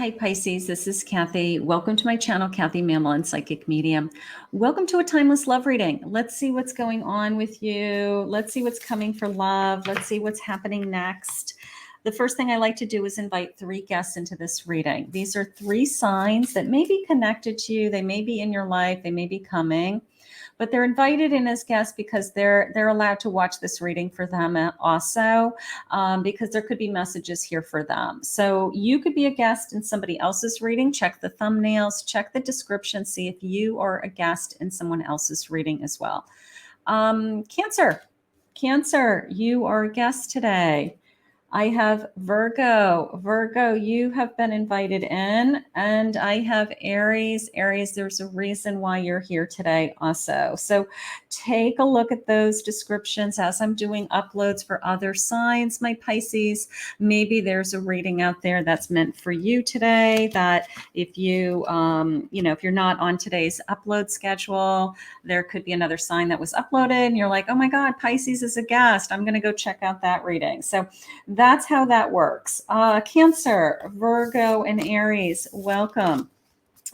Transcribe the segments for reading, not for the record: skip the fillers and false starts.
Hi Pisces, this is Kathy. Welcome to my channel, Kathy Mamolen, Psychic Medium. Welcome to a timeless love reading. Let's see what's going on with you. Let's see what's coming for love. Let's see what's happening next. The first thing I like to do is invite 3 guests into this reading. These are 3 signs that may be connected to you. They may be in your life. They may be coming. But they're invited in as guests because they're allowed to watch this reading for them also, because there could be messages here for them. So you could be a guest in somebody else's reading. Check the thumbnails, check the description, see if you are a guest in someone else's reading as well. Cancer, you are a guest today. I have Virgo. Virgo, you have been invited in. And I have Aries. Aries, there's a reason why you're here today also. So take a look at those descriptions as I'm doing uploads for other signs, my Pisces. Maybe there's a reading out there that's meant for you today, that if you, if you're not on today's upload schedule, there could be another sign that was uploaded and you're like, oh my God, Pisces is a guest. I'm going to go check out that reading. So that's how that works. Cancer, Virgo, and Aries, welcome.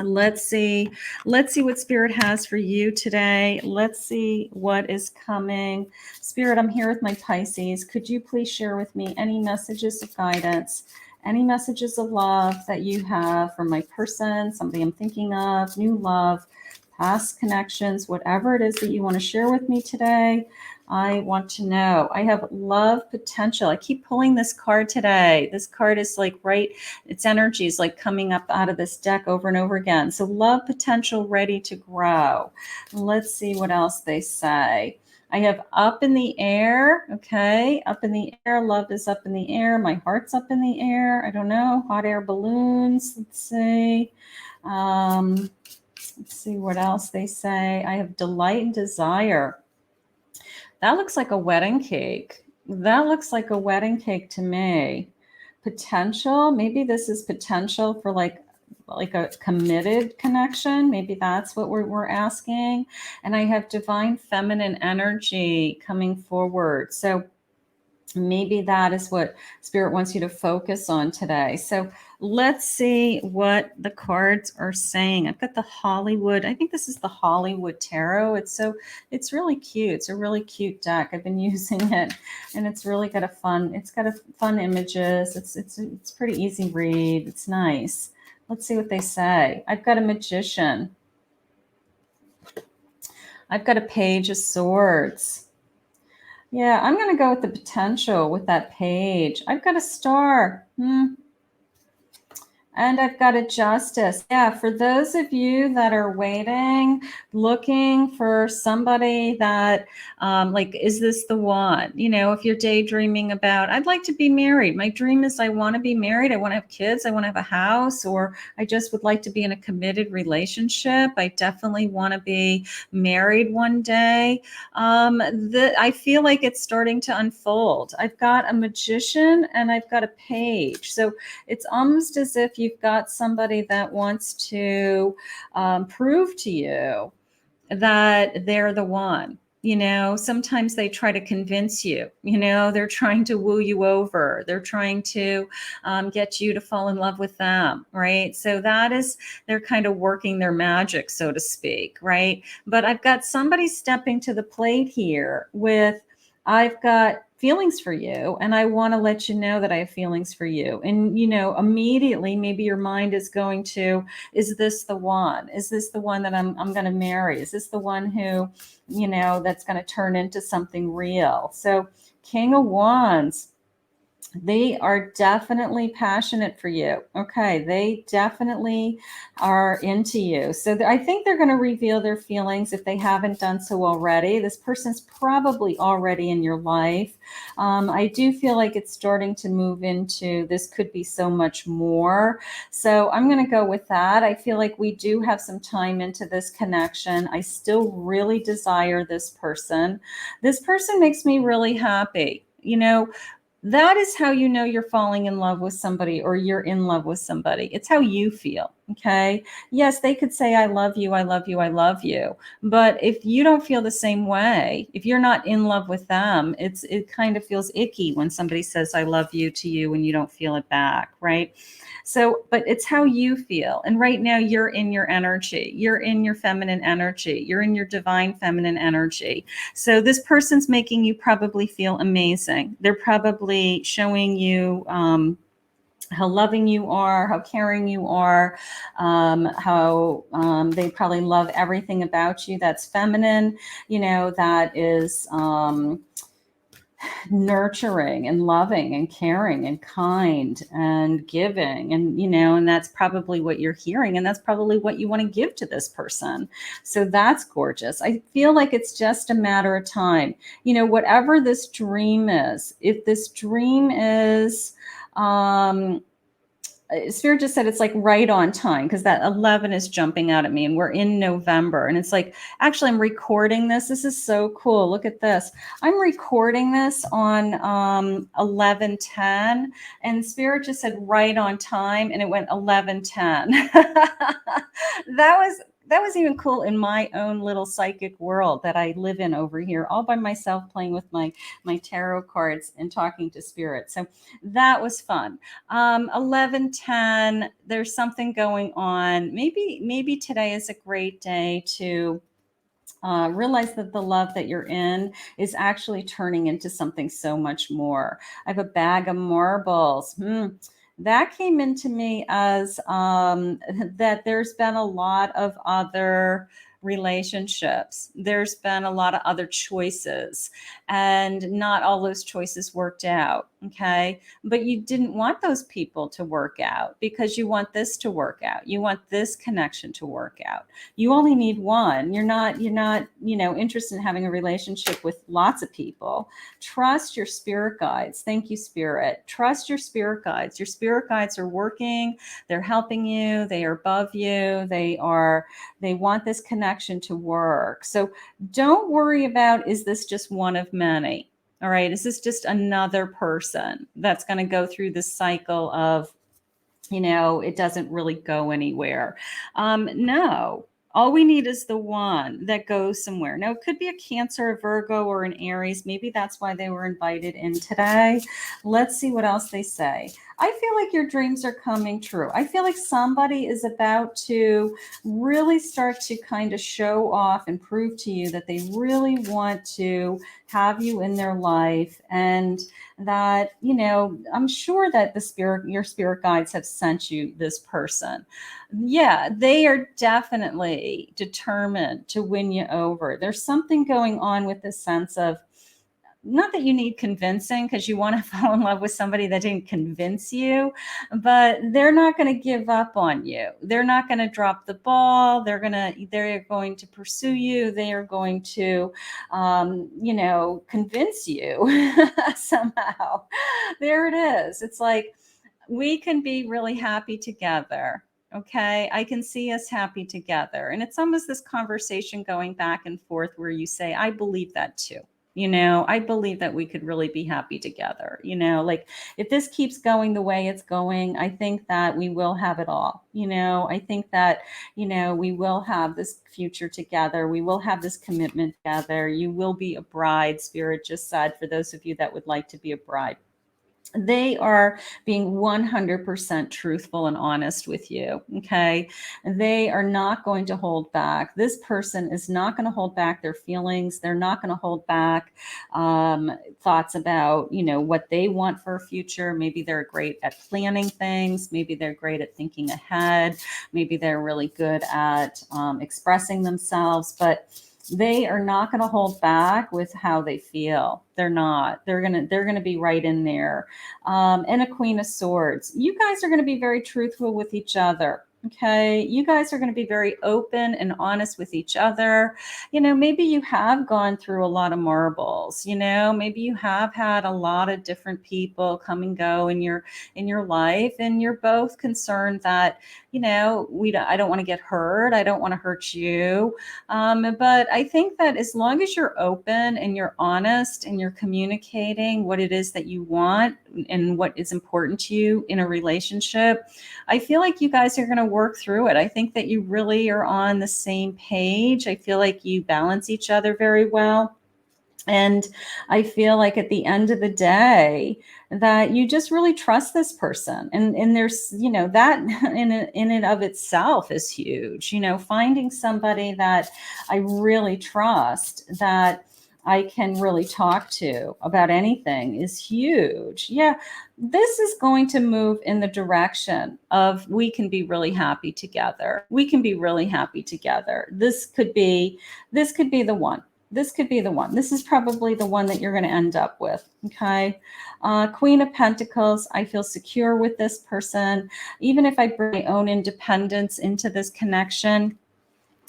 Let's see what Spirit has for you today. Let's see what is coming. Spirit, I'm here with my Pisces. Could you please share with me any messages of guidance, any messages of love that you have for my person, somebody I'm thinking of, new love, past connections, whatever it is that you want to share with me today. I want to know. I have love potential. I keep pulling this card today. This card is like its energy is like coming up out of this deck over and over again. So love potential, ready to grow. Let's see what else they say. I have up in the air. Okay. Up in the air. Love is up in the air. My heart's up in the air. I don't know. Hot air balloons. Let's see. Let's see what else they say. I have delight and desire. That looks like a wedding cake. That looks like a wedding cake to me. Potential. Maybe this is potential for like a committed connection. Maybe that's what we're asking. And I have divine feminine energy coming forward. So maybe that is what Spirit wants you to focus on today. So let's see what the cards are saying. I've got the Hollywood. I think this is the Hollywood Tarot. It's really cute. It's a really cute deck. I've been using it, and it's really got fun images. It's pretty easy read. It's nice. Let's see what they say. I've got a Magician. I've got a Page of Swords. Yeah, I'm going to go with the potential with that page. I've got a Star. And I've got a Justice. Yeah, for those of you that are waiting, looking for somebody that, is this the one? If you're daydreaming about, I'd like to be married. My dream is I want to be married. I want to have kids. I want to have a house, or I just would like to be in a committed relationship. I definitely want to be married one day. I feel like it's starting to unfold. I've got a Magician and I've got a Page. So it's almost as if you've got somebody that wants to prove to you that they're the one. Sometimes they try to convince you, they're trying to woo you over. They're trying to get you to fall in love with them, right? So they're kind of working their magic, so to speak, right? But I've got somebody stepping to the plate here I've got feelings for you, and I want to let you know that I have feelings for you. And, immediately, maybe your mind is going to, is this the one? Is this the one that I'm going to marry? Is this the one who, that's going to turn into something real? So King of Wands, they are definitely passionate for you. Okay. They definitely are into you. So I think they're going to reveal their feelings if they haven't done so already. This person's probably already in your life. I do feel like it's starting to move into, this could be so much more. So I'm going to go with that. I feel like we do have some time into this connection. I still really desire this person. This person makes me really happy. That is how you're falling in love with somebody, or you're in love with somebody. It's how you feel. Okay. Yes, they could say, I love you, I love you, I love you. But if you don't feel the same way, if you're not in love with them, it kind of feels icky when somebody says, I love you to you and you don't feel it back. Right. So, but it's how you feel. And right now you're in your energy. You're in your feminine energy. You're in your divine feminine energy. So this person's making you probably feel amazing. They're probably showing you, how loving you are, how caring you are, how they probably love everything about you that's feminine, that is nurturing and loving and caring and kind and giving. And that's probably what you're hearing. And that's probably what you want to give to this person. So that's gorgeous. I feel like it's just a matter of time. Whatever this dream is, if this dream is, Spirit just said it's like right on time, because that 11 is jumping out at me and we're in November. And it's like, actually, I'm recording this. This is so cool. Look at this. I'm recording this on 11:10, and Spirit just said right on time, and it went 11:10. That was even cool in my own little psychic world that I live in over here, all by myself, playing with my tarot cards and talking to Spirit. So that was fun. 11:10, there's something going on. Maybe today is a great day to realize that the love that you're in is actually turning into something so much more. I have a bag of marbles. That came into me as that there's been a lot of other relationships. There's been a lot of other choices, and not all those choices worked out. Okay. But you didn't want those people to work out, because you want this to work out. You want this connection to work out. You only need one. You're not, interested in having a relationship with lots of people. Trust your spirit guides. Thank you, Spirit. Trust your spirit guides. Your spirit guides are working. They're helping you. They are above you. They want this connection to work. So don't worry about, is this just one of many? All right. Is this just another person that's going to go through this cycle of, it doesn't really go anywhere? No. All we need is the one that goes somewhere. Now, it could be a Cancer, a Virgo, or an Aries. Maybe that's why they were invited in today. Let's see what else they say. I feel like your dreams are coming true. I feel like somebody is about to really start to kind of show off and prove to you that they really want to have you in their life, and that, I'm sure that your spirit guides have sent you this person. Yeah, they are definitely determined to win you over. There's something going on with the sense of, not that you need convincing, because you want to fall in love with somebody that didn't convince you, but they're not going to give up on you. They're not going to drop the ball. They're going to pursue you. They are going to, convince you somehow. There it is. It's like, we can be really happy together. Okay. I can see us happy together. And it's almost this conversation going back and forth where you say, I believe that too. I believe that we could really be happy together. Like, if this keeps going the way it's going, I think that we will have it all. I think that, we will have this future together. We will have this commitment together. You will be a bride, Spirit just said, for those of you that would like to be a bride. They are being 100% truthful and honest with you. Okay. They are not going to hold back. This person is not going to hold back their feelings. They're not going to hold back thoughts about, what they want for a future. Maybe they're great at planning things. Maybe they're great at thinking ahead. Maybe they're really good at expressing themselves, but they are not going to hold back with how they feel. They're not. They're gonna be right in there. And a Queen of Swords. You guys are going to be very truthful with each other. Okay. You guys are going to be very open and honest with each other. Maybe you have gone through a lot of marbles. Maybe you have had a lot of different people come and go in your life, and you're both concerned that, I don't want to get hurt. I don't want to hurt you. But I think that as long as you're open and you're honest and you're communicating what it is that you want and what is important to you in a relationship, I feel like you guys are going to work through it. I think that you really are on the same page. I feel like you balance each other very well. And I feel like at the end of the day that you just really trust this person. And there's, that in and of itself is huge. Finding somebody that I really trust, that I can really talk to about anything, is huge. Yeah, this is going to move in the direction of we can be really happy together. We can be really happy together. This could be the one. This could be the one. This is probably the one that you're going to end up with. Okay. Queen of Pentacles. I feel secure with this person. Even if I bring my own independence into this connection,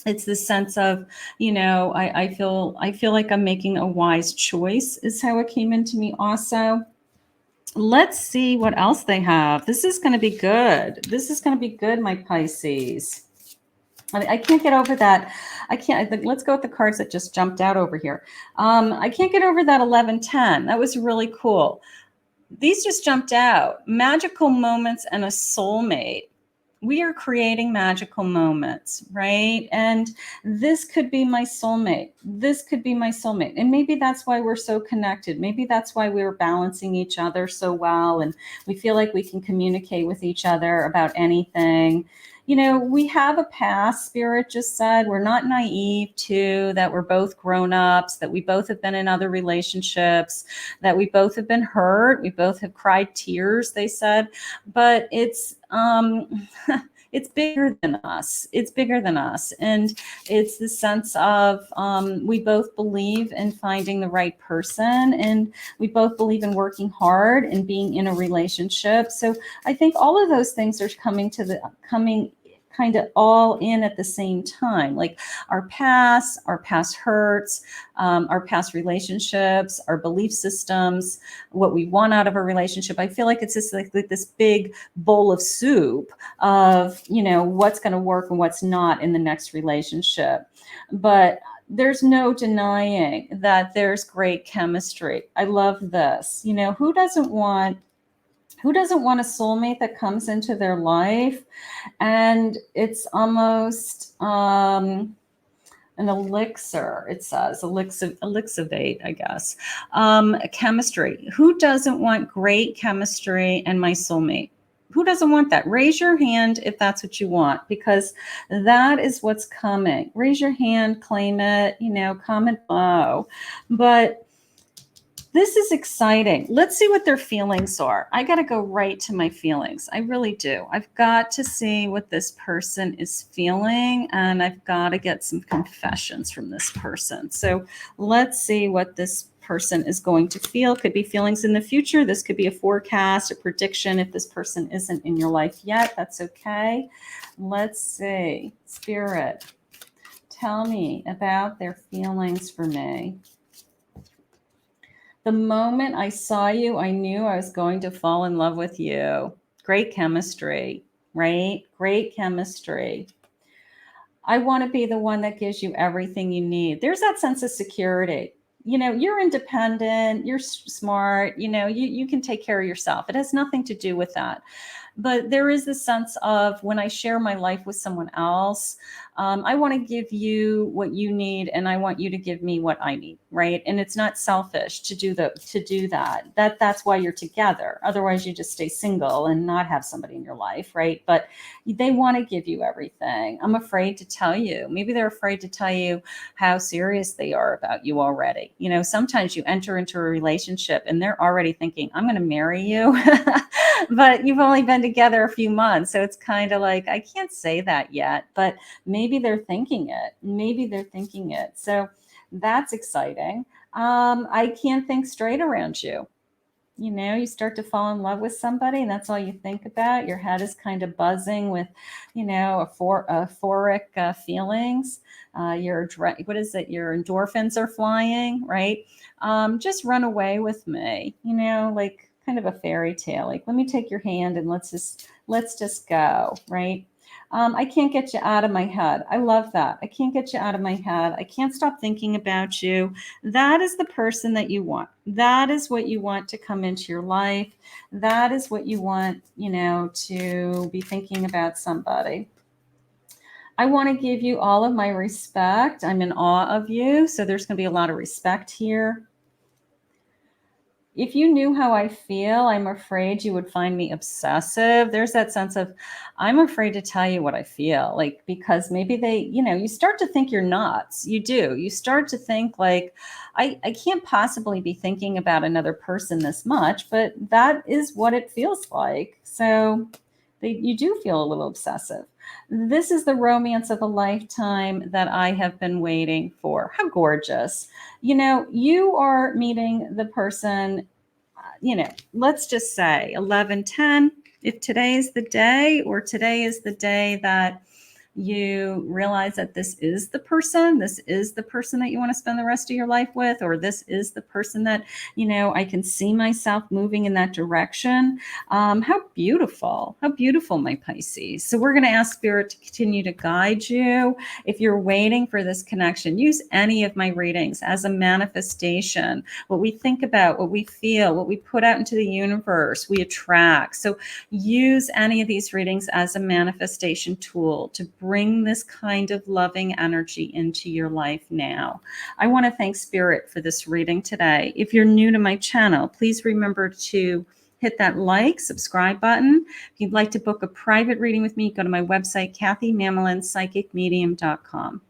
it's the sense of, I feel like I'm making a wise choice is how it came into me also. Let's see what else they have. This is going to be good. This is going to be good, my Pisces. I can't get over that. Let's go with the cards that just jumped out over here. I can't get over that 11-10. That was really cool. These just jumped out. Magical moments and a soulmate. We are creating magical moments, right? And this could be my soulmate. This could be my soulmate. And maybe that's why we're so connected. Maybe that's why we're balancing each other so well. And we feel like we can communicate with each other about anything. We have a past, Spirit just said. We're not naive to that. We're both grown-ups, that we both have been in other relationships, that we both have been hurt. We both have cried tears, they said. But it's it's bigger than us. It's bigger than us. And it's the sense of we both believe in finding the right person, and we both believe in working hard and being in a relationship. So I think all of those things are coming kind of all in at the same time, like our past hurts, our past relationships, our belief systems, what we want out of a relationship. I feel like it's just like this big bowl of soup of, what's going to work and what's not in the next relationship. But there's no denying that there's great chemistry. I love this. Who doesn't want a soulmate that comes into their life and it's almost an elixir? It says elixivate, I guess. Chemistry. Who doesn't want great chemistry and my soulmate? Who doesn't want that? Raise your hand if that's what you want, because that is what's coming. Raise your hand, claim it, comment below. But this is exciting. Let's see what their feelings are. I got to go right to my feelings. I really do. I've got to see what this person is feeling, and I've got to get some confessions from this person. So let's see what this person is going to feel. Could be feelings in the future. This could be a forecast, a prediction. If this person isn't in your life yet, that's okay. Let's see. Spirit, tell me about their feelings for me. The moment I saw you, I knew I was going to fall in love with you. Great chemistry, right? Great chemistry. I want to be the one that gives you everything you need. There's that sense of security. You're independent, you're smart, you can take care of yourself. It has nothing to do with that. But there is this sense of when I share my life with someone else, I want to give you what you need, and I want you to give me what I need, right? And it's not selfish to do that. That's why you're together. Otherwise, you just stay single and not have somebody in your life, right? But they want to give you everything. I'm afraid to tell you. Maybe they're afraid to tell you how serious they are about you already. Sometimes you enter into a relationship and they're already thinking, I'm going to marry you. But you've only been together a few months. So it's kind of like, I can't say that yet, but maybe they're thinking it. So that's exciting. I can't think straight around you. You start to fall in love with somebody and that's all you think about. Your head is kind of buzzing with, euphoric feelings. Your endorphins are flying, right? Just run away with me, like kind of a fairy tale. Like, let me take your hand and let's just go, right? I can't get you out of my head. I love that. I can't get you out of my head. I can't stop thinking about you. That is the person that you want. That is what you want to come into your life. That is what you want, to be thinking about somebody. I want to give you all of my respect. I'm in awe of you. So there's going to be a lot of respect here. If you knew how I feel, I'm afraid you would find me obsessive. There's that sense of, I'm afraid to tell you what I feel, like, because maybe you start to think you're nuts. You do. You start to think like, I can't possibly be thinking about another person this much, but that is what it feels like. So you do feel a little obsessive. This is the romance of a lifetime that I have been waiting for. How gorgeous. You are meeting the person, let's just say 11:10. If today is the day, or today is the day that you realize that this is the person that you want to spend the rest of your life with, or this is the person that, I can see myself moving in that direction. How beautiful, my Pisces. So we're going to ask Spirit to continue to guide you. If you're waiting for this connection, use any of my readings as a manifestation. What we think about, what we feel, what we put out into the universe, we attract. So use any of these readings as a manifestation tool to bring this kind of loving energy into your life now. I want to thank Spirit for this reading today. If you're new to my channel, please remember to hit that subscribe button. If you'd like to book a private reading with me, go to my website, KathyMamolenPsychicMedium.com.